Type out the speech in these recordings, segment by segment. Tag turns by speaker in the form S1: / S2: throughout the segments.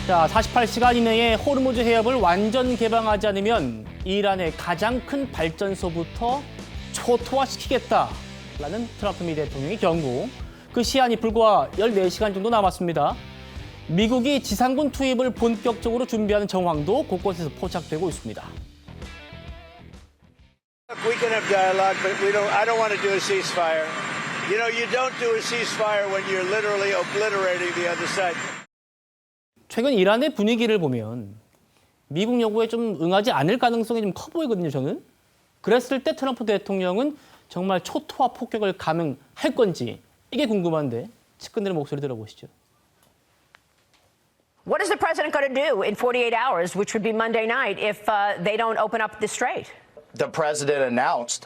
S1: 자, 48시간 이내에 호르무즈 해협을 완전 개방하지 않으면 이란의 가장 큰 발전소부터 초토화시키겠다라는 트럼프 미 대통령의 경고. 그 시한이 불과 14시간 정도 남았습니다. 미국이 지상군 투입을 본격적으로 준비하는 정황도 곳곳에서 포착되고 있습니다.
S2: We can have dialogue, but I don't want to do a ceasefire. You know, you don't do a ceasefire when you're literally obliterating the other side.
S1: 최근 이란의 분위기를 보면 미국 요구에 좀 응하지 않을 가능성이 좀 커 보이거든요, 저는. 그랬을 때 트럼프 대통령은 정말 초토화 폭격을 감행할 건지 이게 궁금한데 측근들의 목소리 들어보시죠.
S3: What is the president going to do in 48 hours, which would be Monday night, if they don't open up the strait?
S4: The president announced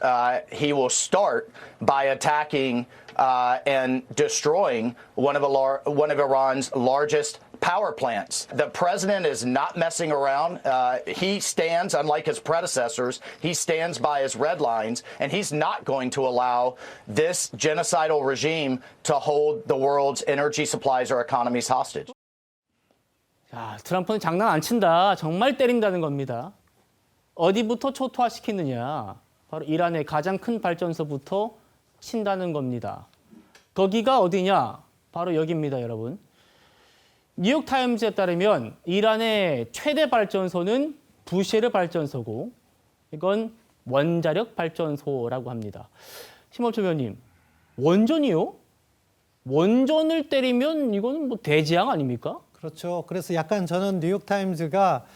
S4: he will start by attacking and destroying one of Iran's largest power plants. The president is not messing around. He stands, unlike his predecessors, he stands by his red lines, and he's not going to allow this genocidal regime to hold the world's energy supplies or economies hostage.
S1: 자, 트럼프는 장난 안 친다. 정말 때린다는 겁니다. 어디부터 초토화시키느냐. 바로 이란의 가장 큰 발전소부터 친다는 겁니다. 거기가 어디냐? 바로 여기입니다, 여러분. 뉴욕타임즈에 따르면 이란의 최대 발전소는 부쉐르 발전소고 이건 원자력 발전소라고 합니다. 심원철 의원님, 원전이요? 원전을 때리면 이거는 뭐 대재앙 아닙니까?
S5: 그렇죠. 그래서 약간 저는 뉴욕타임즈가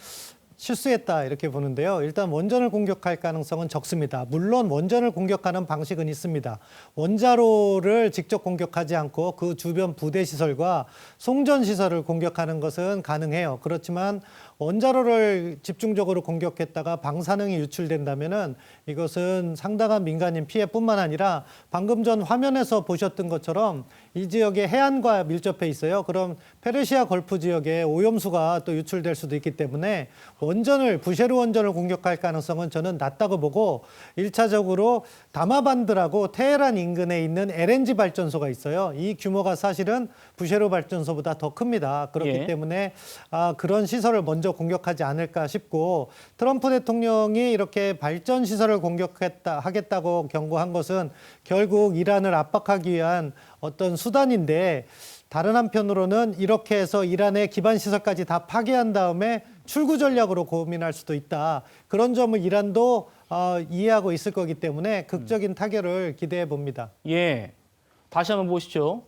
S5: 실수했다 이렇게 보는데요. 일단 원전을 공격할 가능성은 적습니다. 물론 원전을 공격하는 방식은 있습니다. 원자로를 직접 공격하지 않고 그 주변 부대 시설과 송전 시설을 공격하는 것은 가능해요. 그렇지만 원자로를 집중적으로 공격했다가 방사능이 유출된다면은 이것은 상당한 민간인 피해뿐만 아니라 방금 전 화면에서 보셨던 것처럼 이 지역의 해안과 밀접해 있어요. 그럼 페르시아 걸프 지역에 오염수가 또 유출될 수도 있기 때문에 부쉐르 원전을 공격할 가능성은 저는 낮다고 보고 1차적으로 다마반드라고 테헤란 인근에 있는 LNG 발전소가 있어요. 이 규모가 사실은 부쉐르 발전소보다 더 큽니다. 그렇기 때문에 그런 시설을 먼저 공격하지 않을까 싶고 트럼프 대통령이 이렇게 발전 시설을 하겠다고 경고한 것은 결국 이란을 압박하기 위한 어떤 수단인데 다른 한편으로는 이렇게 해서 이란의 기반 시설까지 다 파괴한 다음에 출구 전략으로 고민할 수도 있다. 그런 점을 이란도 이해하고 있을 거기 때문에 극적인 타결을 기대해 봅니다.
S1: 예, 다시 한번 보시죠.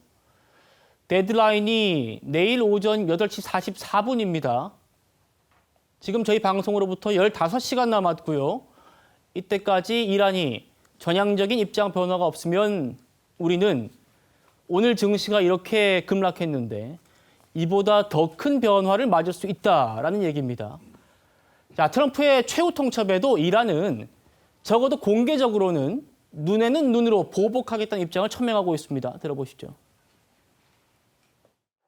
S1: 데드라인이 내일 오전 8시 44분입니다. 지금 저희 방송으로부터 15시간 남았고요. 이때까지 이란이 전향적인 입장 변화가 없으면 우리는 오늘 증시가 이렇게 급락했는데 이보다 더 큰 변화를 맞을 수 있다라는 얘기입니다. 자, 트럼프의 최후 통첩에도 이란은 적어도 공개적으로는 눈에는 눈으로 보복하겠다는 입장을 천명하고 있습니다. 들어보시죠.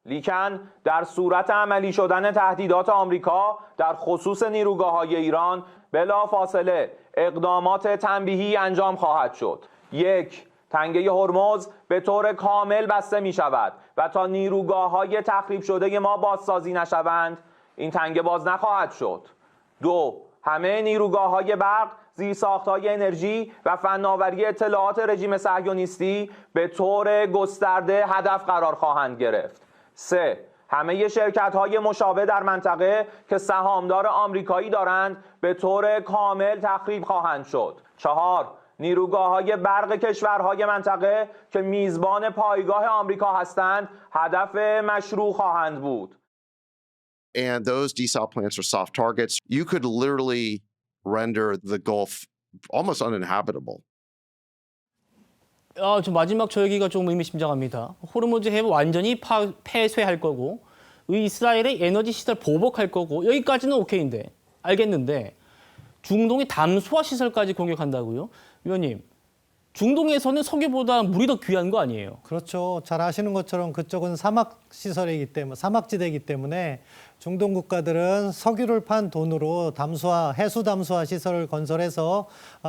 S6: لیکن در صورت عملی شدن تهدیدات آمریکا در خصوص نیروگاه‌های ایران بلافاصله اقدامات تنبیهی انجام خواهد شد. یک، تنگه هرمز به طور کامل بسته می شود و تا نیروگاه‌های تخریب شده ما بازسازی نشوند این تنگه باز نخواهد شد. دو، همه نیروگاه‌های برق، زیرساخت‌های انرژی و فناوری اطلاعات رژیم صهیونیستی به طور گسترده هدف قرار خواهند گرفت. سه، همه شرکت‌های مشابه در منطقه که سهامدار آمریکایی دارند به طور کامل تخریب خواهند شد. چهار، نیروگاه‌های برق کشورهای منطقه که میزبان پایگاه آمریکا هستند هدف مشروع خواهند بود.
S7: And those desal plants are soft targets. You could literally render the Gulf almost uninhabitable.
S1: 저 마지막 저 얘기가 좀 의미심장합니다. 호르무즈 해협 완전히 폐쇄할 거고 이스라엘의 에너지 시설 보복할 거고 여기까지는 오케이인데 알겠는데 중동의 담수화 시설까지 공격한다고요? 위원님, 중동에서는 석유보다 물이 더 귀한 거 아니에요?
S5: 그렇죠. 잘 아시는 것처럼 그쪽은 사막지대이기 때문에 중동 국가들은 석유를 판 돈으로 해수 담수화 시설을 건설해서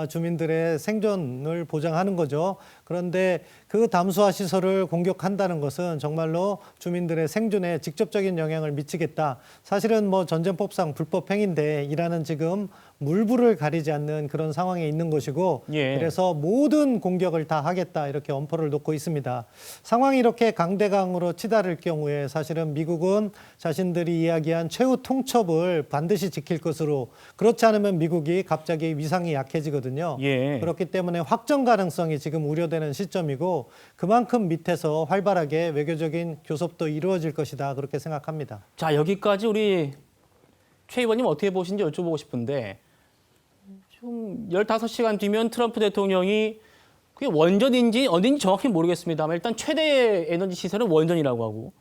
S5: 주민들의 생존을 보장하는 거죠. 그런데 그 담수화 시설을 공격한다는 것은 정말로 주민들의 생존에 직접적인 영향을 미치겠다. 사실은 뭐 전쟁법상 불법 행위인데 이라는 지금 물불을 가리지 않는 그런 상황에 있는 것이고
S1: 예.
S5: 그래서 모든 공격을 다 하겠다 이렇게 엄포를 놓고 있습니다. 상황이 이렇게 강대강으로 치달을 경우에 사실은 미국은 자신들이 이야기한 최후 통첩을 반드시 지킬 것으로 그렇지 않으면 미국이 갑자기 위상이 약해지거든요.
S1: 예.
S5: 그렇기 때문에 확정 가능성이 지금 우려되는 시점이고 그만큼 밑에서 활발하게 외교적인 교섭도 이루어질 것이다 그렇게 생각합니다.
S1: 자, 여기까지 우리 최 의원님 어떻게 보시는지 여쭤보고 싶은데 좀 15시간 뒤면 트럼프 대통령이 그게 원전인지 어딘지 정확히 모르겠습니다만 일단 최대 에너지 시설은 원전이라고 하고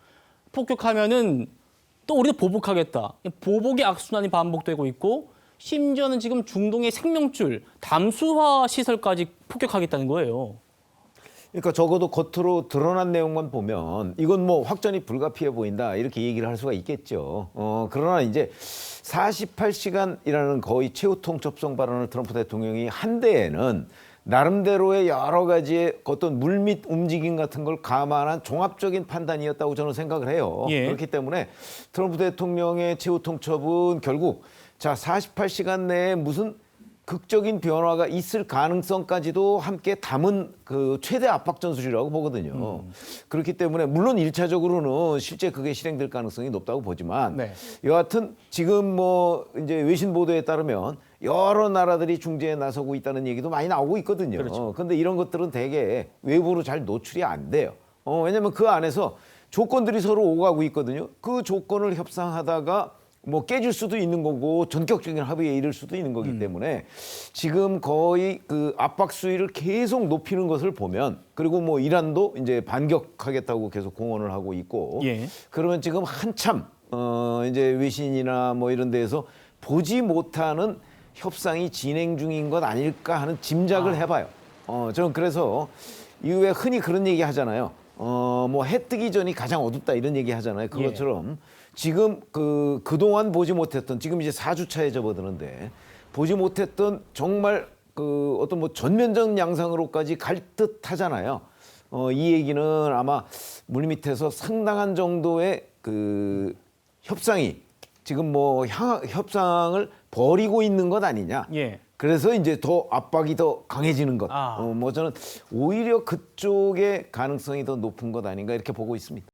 S1: 폭격하면은 또 우리도 보복하겠다. 보복의 악순환이 반복되고 있고 심지어는 지금 중동의 생명줄, 담수화 시설까지 폭격하겠다는 거예요.
S8: 그러니까 적어도 겉으로 드러난 내용만 보면 이건 뭐 확전이 불가피해 보인다 이렇게 얘기를 할 수가 있겠죠. 그러나 이제 48시간이라는 거의 최후 통첩성 발언을 트럼프 대통령이 한 데에는 나름대로의 여러 가지의 어떤 물밑 움직임 같은 걸 감안한 종합적인 판단이었다고 저는 생각을 해요.
S1: 예.
S8: 그렇기 때문에 트럼프 대통령의 최후 통첩은 결국 자 48시간 내에 무슨 극적인 변화가 있을 가능성까지도 함께 담은 그 최대 압박 전술이라고 보거든요. 그렇기 때문에 물론 1차적으로는 실제 그게 실행될 가능성이 높다고 보지만
S1: 네.
S8: 여하튼 지금 뭐 이제 외신 보도에 따르면 여러 나라들이 중재에 나서고 있다는 얘기도 많이 나오고 있거든요.
S1: 그렇죠.
S8: 근데 이런 것들은 대개 외부로 잘 노출이 안 돼요. 왜냐면 그 안에서 조건들이 서로 오가고 있거든요. 그 조건을 협상하다가 뭐 깨질 수도 있는 거고 전격적인 합의에 이를 수도 있는 거기 때문에 지금 거의 그 압박 수위를 계속 높이는 것을 보면 그리고 뭐 이란도 이제 반격하겠다고 계속 공언을 하고 있고
S1: 예.
S8: 그러면 지금 한참 이제 외신이나 뭐 이런 데에서 보지 못하는 협상이 진행 중인 것 아닐까 하는 짐작을 해봐요. 저는 그래서 이후에 흔히 그런 얘기 하잖아요. 뭐 해 뜨기 전이 가장 어둡다 이런 얘기 하잖아요. 그것처럼 지금 그동안 보지 못했던 지금 이제 4주차에 접어드는데 보지 못했던 정말 그 어떤 뭐 전면적 양상으로까지 갈 듯 하잖아요. 이 얘기는 아마 물밑에서 상당한 정도의 그 협상이 지금 뭐 협상을 벌이고 있는 것 아니냐.
S1: 예.
S8: 그래서 이제 더 압박이 더 강해지는 것.
S1: 아.
S8: 뭐 저는 오히려 그쪽의 가능성이 더 높은 것 아닌가 이렇게 보고 있습니다.